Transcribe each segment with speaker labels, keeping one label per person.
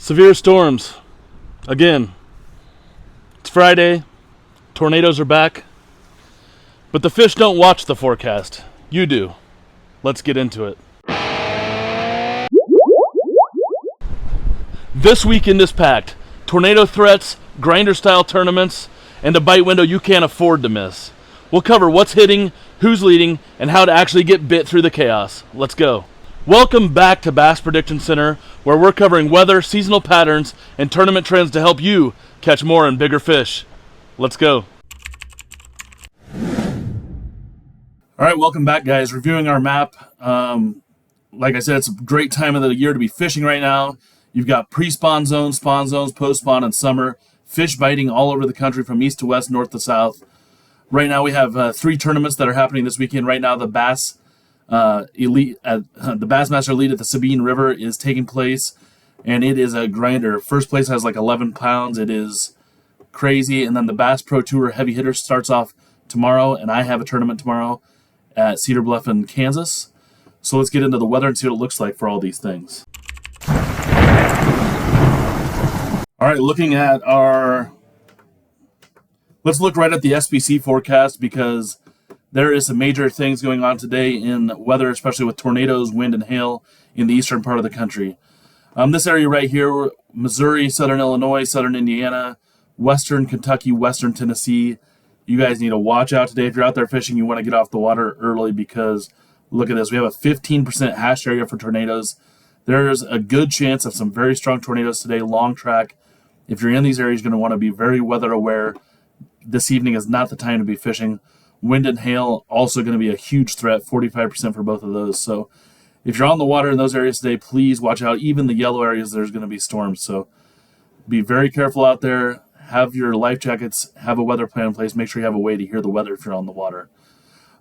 Speaker 1: Severe storms. Again, it's Friday. Tornadoes are back. But the fish don't watch the forecast. You do. Let's get into it. This weekend is packed. Tornado threats, grinder-style tournaments, and a bite window you can't afford to miss. We'll cover what's hitting, who's leading, and how to actually get bit through the chaos. Let's go. Welcome back to Bass Prediction Center, where we're covering weather, seasonal patterns, and tournament trends to help you catch more and bigger fish. Let's go. All right, welcome back, guys. Reviewing our map. Like I said, it's a great time of the year to be fishing right now. You've got pre-spawn zones, spawn zones, post-spawn, and summer. Fish biting all over the country from east to west, north to south. Right now we have 3 tournaments that are happening this weekend. Right now the Bass Elite, the Bassmaster Elite at the Sabine River is taking place, and it is a grinder. First place has like 11 pounds. It is crazy. And then the Bass Pro Tour Heavy Hitter starts off tomorrow, and I have a tournament tomorrow at Cedar Bluff in Kansas. So let's get into the weather and see what it looks like for all these things. All right, looking at let's look right at the SPC forecast, because there is some major things going on today in weather, especially with tornadoes, wind, and hail in the eastern part of the country. This area right here, Missouri, southern Illinois, southern Indiana, western Kentucky, western Tennessee. You guys need to watch out today. If you're out there fishing, you want to get off the water early, because look at this. We have a 15% hash area for tornadoes. There's a good chance of some very strong tornadoes today, long track. If you're in these areas, you're going to want to be very weather aware. This evening is not the time to be fishing. Wind and hail also going to be a huge threat, 45% for both of those. So if you're on the water in those areas today, please watch out. Even the yellow areas, there's going to be storms. So be very careful out there. Have your life jackets, have a weather plan in place. Make sure you have a way to hear the weather if you're on the water.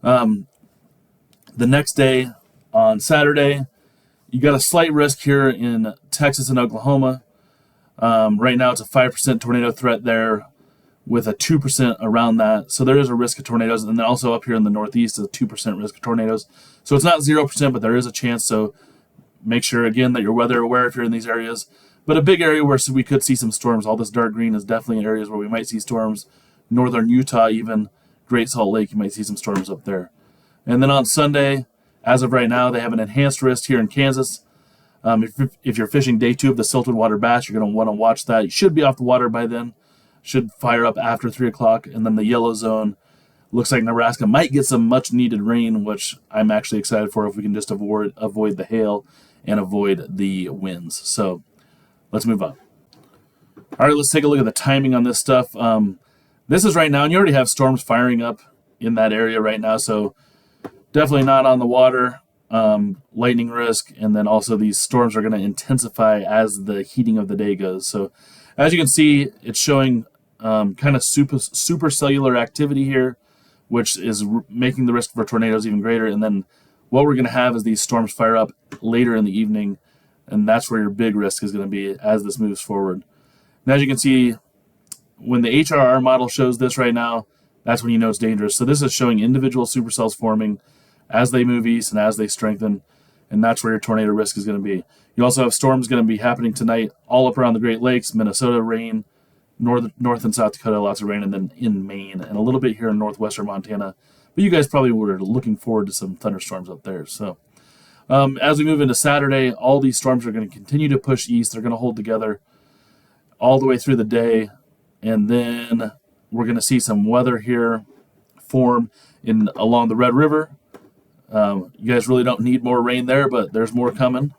Speaker 1: The next day, on Saturday, you got a slight risk here in Texas and Oklahoma. Right now it's a 5% tornado threat there, with a 2% around that. So there is a risk of tornadoes. And then also up here in the Northeast is a 2% risk of tornadoes. So it's not 0%, but there is a chance. So make sure, again, that you're weather aware if you're in these areas. But a big area where we could see some storms. All this dark green is definitely areas where we might see storms. Northern Utah, even Great Salt Lake, you might see some storms up there. And then on Sunday, as of right now, they have an enhanced risk here in Kansas. If you're fishing day 2 of the silted water bass, you're going to want to watch that. You should be off the water by then. Should fire up after 3 o'clock. And then the yellow zone looks like Nebraska might get some much needed rain, which I'm actually excited for if we can just avoid the hail and avoid the winds. So let's move on. All right, let's take a look at the timing on this stuff. This is right now, and you already have storms firing up in that area right now. So definitely not on the water. Lightning risk, and then also these storms are going to intensify as the heating of the day goes. So as you can see, it's showing kind of supercellular activity here, which is making the risk for tornadoes even greater. And then what we're going to have is these storms fire up later in the evening, and that's where your big risk is going to be as this moves forward. And as you can see, when the HRR model shows this right now, that's when you know it's dangerous. So this is showing individual supercells forming as they move east and as they strengthen, and that's where your tornado risk is going to be. You also have storms going to be happening tonight all up around the Great Lakes, Minnesota, rain, North and South Dakota, lots of rain, and then in Maine, and a little bit here in northwestern Montana. But you guys probably were looking forward to some thunderstorms up there. So as we move into Saturday, all these storms are going to continue to push east. They're going to hold together all the way through the day, and then we're going to see some weather here form along the Red River. You guys really don't need more rain there, but there's more coming.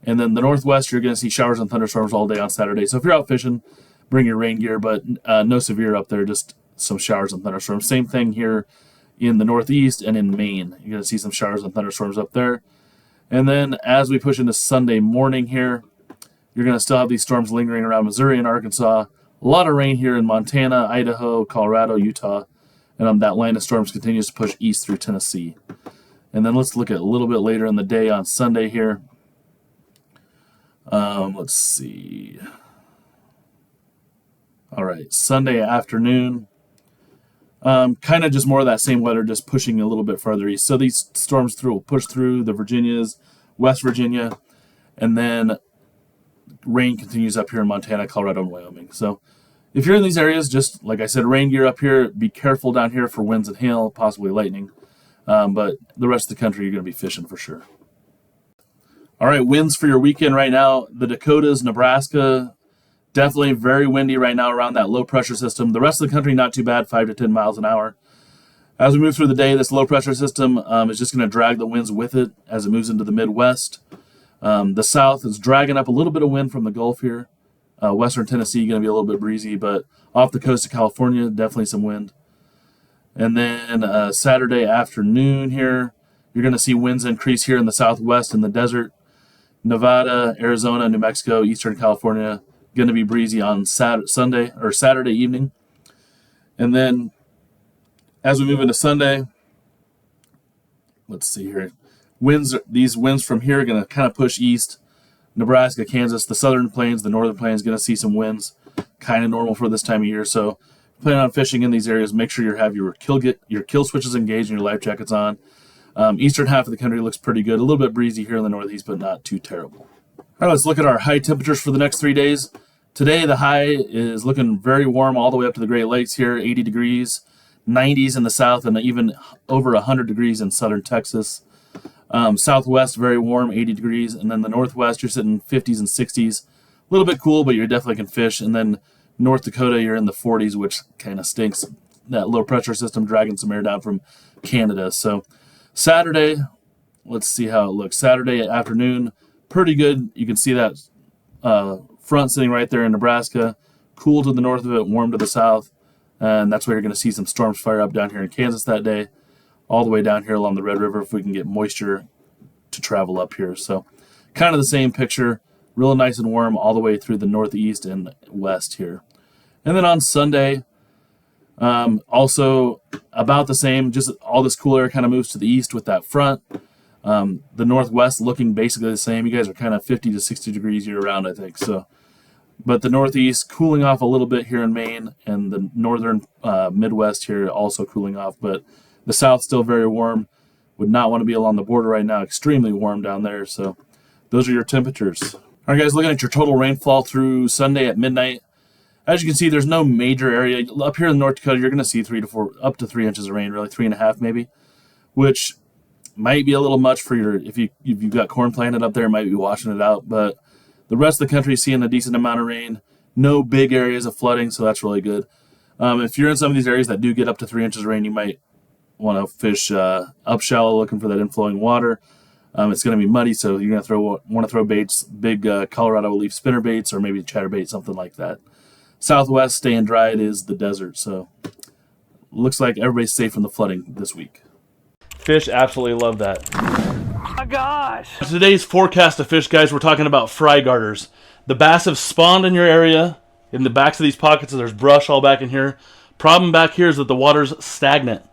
Speaker 1: And then the Northwest, you're going to see showers and thunderstorms all day on Saturday. So if you're out fishing, bring your rain gear, but no severe up there, just some showers and thunderstorms. Same thing here in the Northeast and in Maine. You're going to see some showers and thunderstorms up there. And then as we push into Sunday morning here, you're going to still have these storms lingering around Missouri and Arkansas. A lot of rain here in Montana, Idaho, Colorado, Utah. And that line of storms continues to push east through Tennessee. And then let's look at a little bit later in the day on Sunday here. Let's see. All right, Sunday afternoon. Kind of just more of that same weather, just pushing a little bit farther east. So these storms will push through the Virginias, West Virginia, and then rain continues up here in Montana, Colorado, and Wyoming. So if you're in these areas, just like I said, rain gear up here. Be careful down here for winds and hail, possibly lightning. But the rest of the country, you're going to be fishing for sure. All right, winds for your weekend right now. The Dakotas, Nebraska, definitely very windy right now around that low pressure system. The rest of the country, not too bad, 5 to 10 miles an hour. As we move through the day, this low pressure system is just going to drag the winds with it as it moves into the Midwest. The south is dragging up a little bit of wind from the Gulf here. Western Tennessee going to be a little bit breezy, but off the coast of California, definitely some wind. And then Saturday afternoon here, you're going to see winds increase here in the southwest in the desert. Nevada, Arizona, New Mexico, Eastern California, going to be breezy on Saturday evening. And then as we move into Sunday, let's see here. These winds from here are going to kind of push east. Nebraska, Kansas, the southern plains, the northern plains, going to see some winds. Kind of normal for this time of year. So plan on fishing in these areas. Make sure you have your kill switches engaged and your life jackets on. Eastern half of the country looks pretty good. A little bit breezy here in the northeast, but not too terrible. All right, let's look at our high temperatures for the next 3 days. Today, the high is looking very warm all the way up to the Great Lakes here, 80 degrees, 90s in the south, and even over 100 degrees in southern Texas. Southwest, very warm, 80 degrees. And then the northwest, you're sitting 50s and 60s. A little bit cool, but you definitely can fish. And then North Dakota, you're in the 40s, which kind of stinks. That low pressure system dragging some air down from Canada. So Saturday, let's see how it looks. Saturday afternoon, pretty good. You can see that front sitting right there in Nebraska. Cool to the north of it, warm to the south. And that's where you're going to see some storms fire up down here in Kansas that day, all the way down here along the Red River if we can get moisture to travel up here. So kind of the same picture, real nice and warm all the way through the northeast and west here. And then on Sunday, also about the same, just all this cool air kind of moves to the east with that front. The northwest looking basically the same. You guys are kind of 50 to 60 degrees year round, I think. So, but the northeast cooling off a little bit here in Maine, and the northern Midwest here also cooling off. But the south still very warm. Would not want to be along the border right now. Extremely warm down there. So those are your temperatures. All right, guys, looking at your total rainfall through Sunday at midnight. As you can see, there's no major area. Up here in North Dakota, you're going to see 3 to 4, up to 3 inches of rain, really 3.5 maybe, which might be a little much for your, if you've got corn planted up there, might be washing it out. But the rest of the country is seeing a decent amount of rain. No big areas of flooding, so that's really good. If you're in some of these areas that do get up to 3 inches of rain, you might want to fish up shallow looking for that inflowing water. It's going to be muddy, so you're going to want to throw baits, big Colorado leaf spinner baits, or maybe chatterbait, something like that. Southwest, staying dry, it is the desert, so looks like everybody's safe from the flooding this week. Fish absolutely love that.
Speaker 2: Oh my gosh!
Speaker 1: Today's forecast of fish, guys, we're talking about fry garters. The bass have spawned in your area. In the backs of these pockets, there's brush all back in here. Problem back here is that the water's stagnant.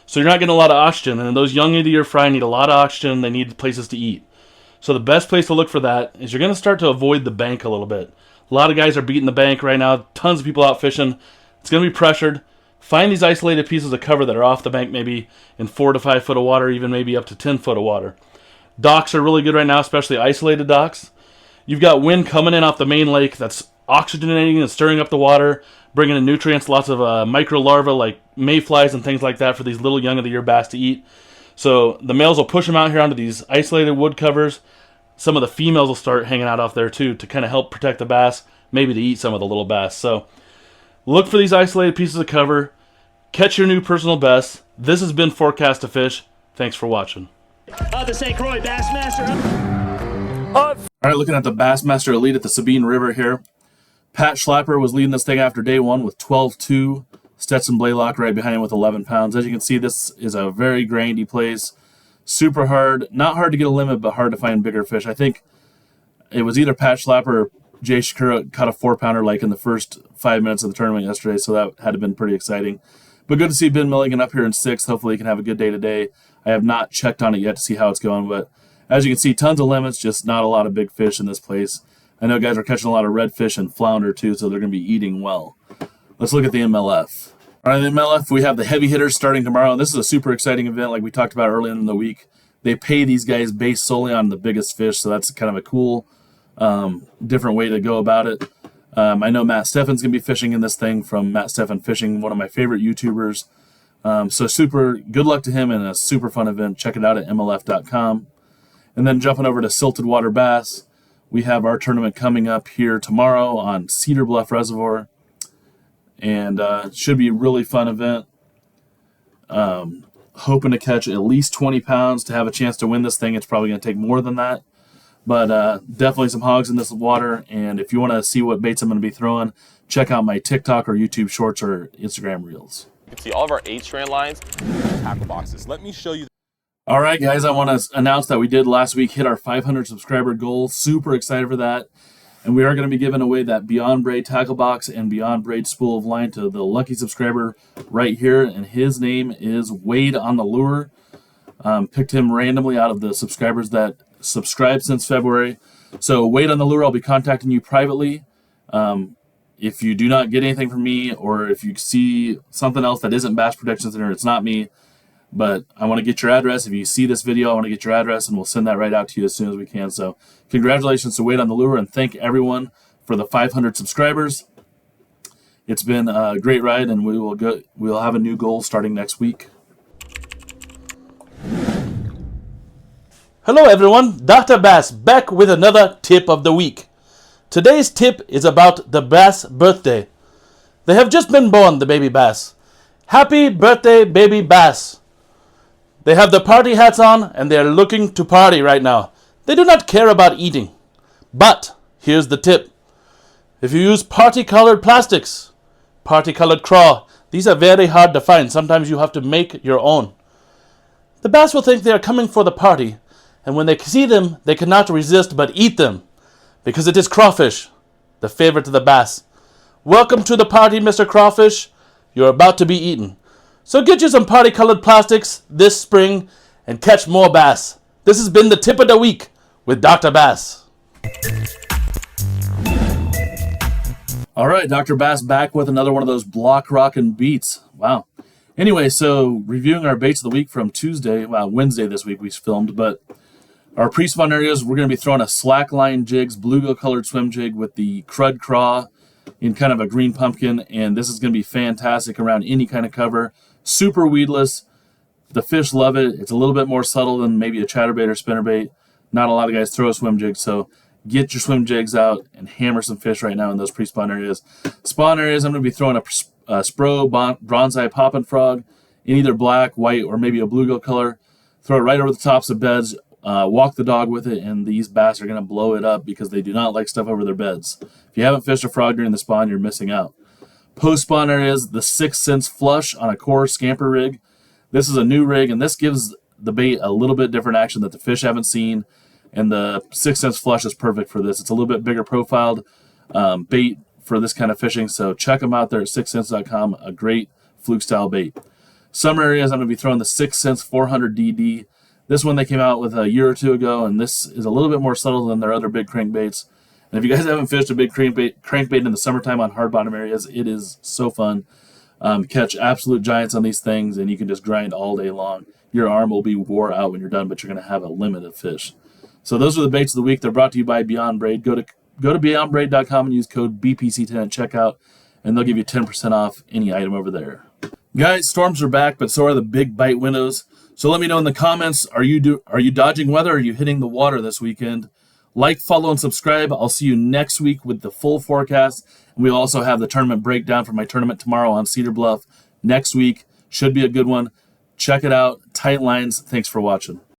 Speaker 1: So you're not getting a lot of oxygen, and those young into your fry need a lot of oxygen. They need places to eat. So the best place to look for that is you're going to start to avoid the bank a little bit. A lot of guys are beating the bank right now. Tons of people out fishing. It's going to be pressured. Find these isolated pieces of cover that are off the bank, maybe in 4 to 5 foot of water, even maybe up to 10 foot of water. Docks are really good right now, especially isolated docks. You've got wind coming in off the main lake that's oxygenating and stirring up the water, bringing in nutrients, lots of micro larvae like mayflies and things like that for these little young of the year bass to eat. So the males will push them out here onto these isolated wood covers. Some of the females will start hanging out off there too to kind of help protect the bass, maybe to eat some of the little bass. So look for these isolated pieces of cover. Catch your new personal best. This has been Forecast to Fish. Thanks for watching.
Speaker 2: The St. Croix Bassmaster.
Speaker 1: All right, looking at the Bassmaster Elite at the Sabine River here. Pat Schlapper was leading this thing after day one with 12-2. Stetson Blaylock right behind him with 11 pounds. As you can see, this is a very grindy place. Super hard. Not hard to get a limit, but hard to find bigger fish. I think it was either Pat Schlapper or Jay Shakura caught a 4-pounder like in the first 5 minutes of the tournament yesterday, so that had to have been pretty exciting. But good to see Ben Milligan up here in 6th. Hopefully he can have a good day today. I have not checked on it yet to see how it's going, but as you can see, tons of limits, just not a lot of big fish in this place. I know guys are catching a lot of redfish and flounder too, so they're going to be eating well. Let's look at the MLF. All right, the MLF, we have the heavy hitters starting tomorrow. This is a super exciting event like we talked about earlier in the week. They pay these guys based solely on the biggest fish, so that's kind of a cool different way to go about it. I know Matt Steffen's going to be fishing in this thing from Matt Steffen Fishing, one of my favorite YouTubers. So super good luck to him and a super fun event. Check it out at mlf.com. And then jumping over to Silted Water Bass, we have our tournament coming up here tomorrow on Cedar Bluff Reservoir. And should be a really fun event. Hoping to catch at least 20 pounds to have a chance to win this thing. It's probably going to take more than that. But definitely some hogs in this water. And if you want to see what baits I'm going to be throwing, check out my TikTok or YouTube shorts or Instagram reels.
Speaker 3: You can see all of our 8-strand lines, tackle boxes. Let me show you.
Speaker 1: All right, guys, I want to announce that we did last week hit our 500 subscriber goal. Super excited for that. And we are going to be giving away that Beyond Braid tackle box and Beyond Braid spool of line to the lucky subscriber right here. And his name is Wade on the Lure. Picked him randomly out of the subscribers that subscribed since February. So Wade on the Lure, I'll be contacting you privately. If you do not get anything from me, or if you see something else that isn't Bass Protection Center, it's not me. But I want to get your address. If you see this video, I want to get your address, and we'll send that right out to you as soon as we can. So congratulations to Wade on the Lure, and thank everyone for the 500 subscribers. It's been a great ride, and we'll have a new goal starting next week.
Speaker 4: Hello everyone, Dr. Bass back with another tip of the week. Today's tip is about the bass birthday. They have just been born, the baby bass. Happy birthday, baby bass. They have the party hats on and they are looking to party right now. They do not care about eating. But here's the tip. If you use party-colored plastics, party-colored craw, these are very hard to find. Sometimes you have to make your own. The bass will think they are coming for the party, and when they see them, they cannot resist but eat them, because it is crawfish, the favorite of the bass. Welcome to the party, Mr. Crawfish. You're about to be eaten. So get you some party-colored plastics this spring and catch more bass. This has been the tip of the week with Dr. Bass.
Speaker 1: All right, Dr. Bass back with another one of those block rockin' beats. Wow. Anyway, so reviewing our baits of the week from Wednesday this week we filmed, but our pre-spawn areas, we're going to be throwing a slackline jigs, bluegill colored swim jig with the Crud Craw in kind of a green pumpkin, and this is going to be fantastic around any kind of cover. Super weedless. The fish love it. It's a little bit more subtle than maybe a chatterbait or spinnerbait. Not a lot of guys throw a swim jig, so get your swim jigs out and hammer some fish right now in those pre-spawn areas. Spawn areas, I'm going to be throwing a Spro Bronzeye Poppin frog in either black, white, or maybe a bluegill color. Throw it right over the tops of beds. Walk the dog with it, and these bass are going to blow it up because they do not like stuff over their beds. If you haven't fished a frog during the spawn, you're missing out. Post-spawn areas, the 6th Sense Flush on a core Scamper rig. This is a new rig, and this gives the bait a little bit different action that the fish haven't seen, and the 6th Sense Flush is perfect for this. It's a little bit bigger profiled bait for this kind of fishing, so check them out there at 6thsense.com, a great fluke-style bait. Summer areas, I'm going to be throwing the 6th Sense 400DD. This one they came out with a year or two ago, and this is a little bit more subtle than their other big crankbaits. And if you guys haven't fished a big crankbait in the summertime on hard bottom areas, it is so fun. Catch absolute giants on these things, and you can just grind all day long. Your arm will be wore out when you're done, but you're going to have a limit of fish. So those are the baits of the week. They're brought to you by Beyond Braid. Go to beyondbraid.com and use code BPC10 at checkout, and they'll give you 10% off any item over there. Guys, storms are back, but so are the big bite windows. So let me know in the comments, are you dodging weather, or are you hitting the water this weekend? Like, follow, and subscribe. I'll see you next week with the full forecast. And we'll also have the tournament breakdown for my tournament tomorrow on Cedar Bluff next week. Should be a good one. Check it out. Tight lines. Thanks for watching.